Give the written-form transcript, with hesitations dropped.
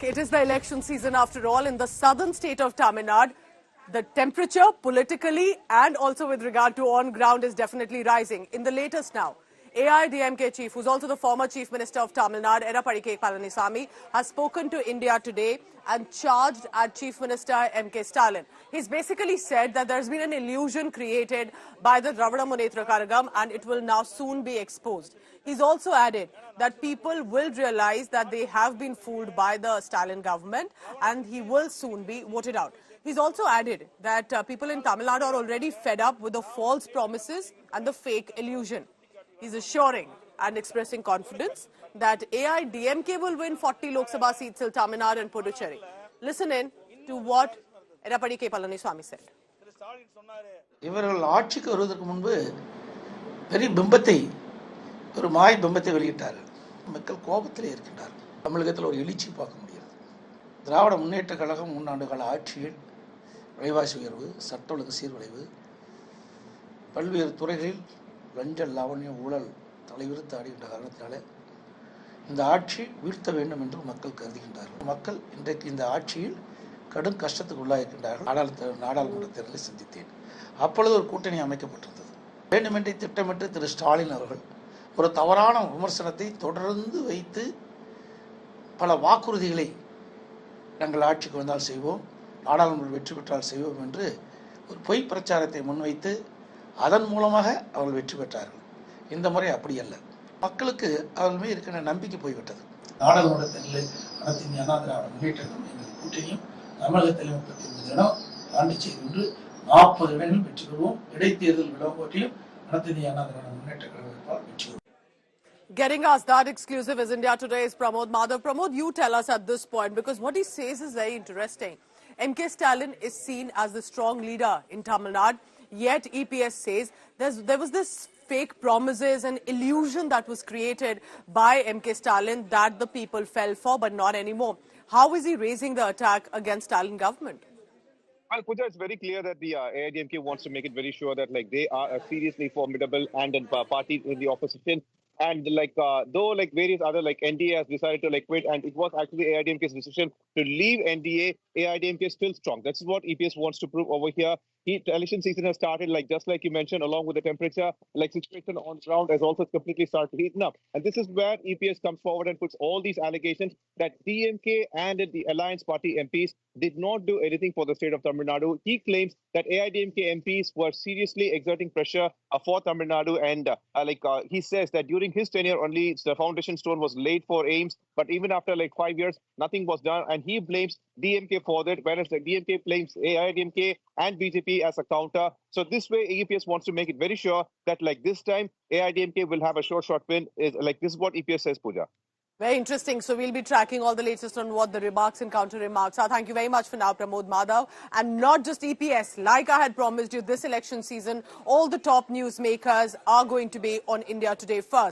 It is the election season after all in the southern state of Tamil Nadu. The temperature politically and also with regard to on ground is definitely rising. In the latest now, AIDMK chief, who's also the former chief minister of Tamil Nadu, Edappadi K. Palaniswamy, has spoken to India today and charged at Chief Minister M.K. Stalin. He's basically said that there's been an illusion created by the Dravida Munnetra Kazhagam and it will now soon be exposed. He's also added that people will realize that they have been fooled by the Stalin government and he will soon be voted out. He's also added that people in Tamil Nadu are already fed up with the false promises and the fake illusion. He's assuring and expressing confidence that AIDMK will win 40 Lok Sabha seats in Tamil Nadu and Puducherry. Listen in to what Edappadi K. Palaniswamy said. இவர்கள் ஆட்சிக்கு வருவதற்கு முன்பு பெரிய பிம்பத்தை ஒரு மாய் பிம்பத்தை வெளியிட்டார்கள். மக்கள் கோபத்திலே இருக்கின்றார்கள். தமிழகத்தில் ஒரு எழுச்சி பார்க்க முடியாது. திராவிட முன்னேற்ற கழகம் 3 ஆண்டுகால ஆட்சியில் விலைவாசி உயர்வு, சட்ட ஒழுங்கு சீர்குலைவு, பல்வேறு துறைகளில் லஞ்ச லாவண்ய ஊழல் தலைவிரித்து ஆடுகின்ற காரணத்தினாலே இந்த ஆட்சி வீழ்த்த வேண்டும் என்று மக்கள் கருதுகின்றார்கள். மக்கள் இன்றைக்கு இந்த ஆட்சியில் கடும் கஷ்டத்துக்கு உள்ளாயிருக்கின்றார்கள். நாடாளுமன்ற தேர்தலை சந்தித்தேன். அப்பொழுது ஒரு கூட்டணி அமைக்கப்பட்டிருந்தது. வேண்டுமென்றே திட்டமிட்டு திரு ஸ்டாலின் அவர்கள் ஒரு தவறான விமர்சனத்தை தொடர்ந்து வைத்து பல வாக்குறுதிகளை நாங்கள் ஆட்சிக்கு வந்தால் செய்வோம், நாடாளுமன்ற வெற்றி பெற்றால் செய்வோம் என்று ஒரு பொய் பிரச்சாரத்தை முன்வைத்து அதன் மூலமாக அவர்கள் வெற்றி பெற்றார்கள். இந்த முறை அப்படி அல்ல. மக்களுக்கு அவர்கள் மீது இருக்கின்ற நம்பிக்கை போய்விட்டது. நாடாளுமன்றத்தில் அனைத்து இந்திய அண்ணா திராவிட முன்னேற்ற கழகம் கூட்டணியும் தமிழகத்தில் 39 இடம் ஆண்டு செய்து 40 இடங்கள் வெற்றி பெறுவோம். இடைத்தேர்தல் விளம்போட்டியும் அனைத்து இந்திய அண்ணா திராவிட முன்னேற்ற கழகத்தால் வெற்றி பெறுவோம். Getting us that exclusive is India Today's Pramod Madhav. Pramod, you tell us at this point, because what he says is very interesting. M.K. Stalin is seen as the strong leader in Tamil Nadu, yet EPS says there was this fake promises and illusion that was created by M.K. Stalin that the people fell for, but not anymore. How is he raising the attack against Stalin government? Well, Pooja, it's very clear that the AIDMK wants to make it very sure that they are a seriously formidable and party in the opposition. And though various other NDA has decided to quit, and it was actually AIDMK's decision to leave NDA, AIDMK is still strong. That's what EPS wants to prove over here. The election season has started, just like you mentioned, along with the temperature, situation on ground has also completely started heating up. And this is where EPS comes forward and puts all these allegations that DMK and the Alliance Party MPs did not do anything for the state of Tamil Nadu. He claims that AIDMK MPs were seriously exerting pressure for Tamil Nadu, and he says that during his tenure only the foundation stone was laid for AIIMS, but even after 5 years, nothing was done, and he blames DMK for that, whereas the DMK blames AIDMK and BJP as a counter. So this way, EPS wants to make it very sure that this time, AIDMK will have a short win. This is what EPS says, Pooja. Very interesting. So we'll be tracking all the latest on what the remarks and counter remarks are. Thank you very much for now, Pramod Madhav. And not just EPS. Like I had promised you, this election season, all the top newsmakers are going to be on India Today first.